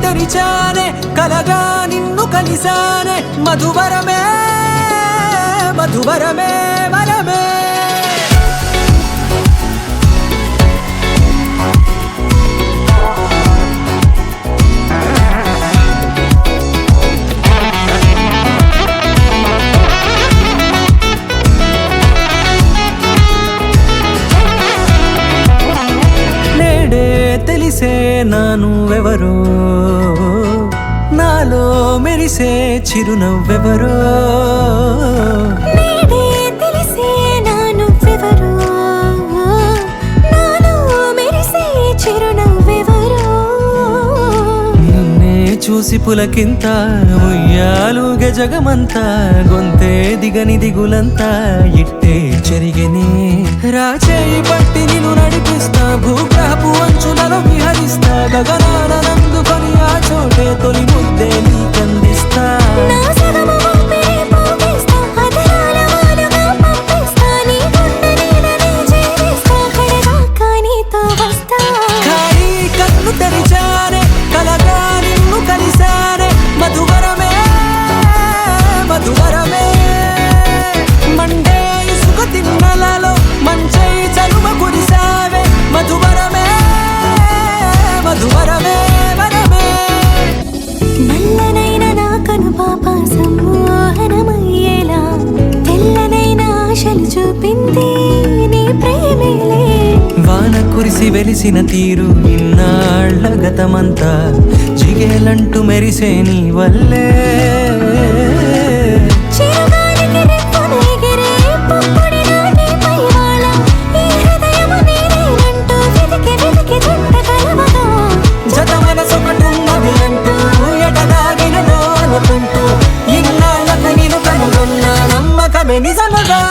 తెరిచానే కలగా నిన్ను కలిసానే మధువరమే మధువరమే వరమే తెలిసే నానువెవరో నాలో మెరిసే చిరునవ్వెవరో తెలిసే నానువెవరో నాలో మెరిసే చిరునవ్వెవరో నిన్నే చూసి పులకింత ఉయ్యాలుగే జగమంతా గొంతే దిగని దిగులంతా ఇట్టే చెరిగెనే రాచేయి పట్టి నిన్ను నడిపిస్తా భూగ్రహపు అంచులలో విహరిస్తా గగనాన నందుకొని ఆ చోటే తొలి ముద్దే నీకందిస్తా ఖాళీ కన్ను తెరిచానే కలగా నిన్ను కలిసానే మధువరమే మధువరమే మండే ఇసుక తిన్నలలో మంచై చలువ కురిసావే మధువరమే మధువరమే వరమే నల్లనైన నా కను పాప సమ్మోహనమయ్యేలా తెల్లనైన ఆశలు చూపింది నీ ప్రేమేలే వాన కురిసి వెలిసిన తీరు ఇన్నాళ్ల గతమంతా జిగేలంటూ మెరిసే నీ వల్లే జత మనసొకటున్నది అంటూ ఎటదాగినదో అనుకుంటూ ఇన్నాళ్ళకు నేను కనుగొన్న నమ్మకమే నిజముగా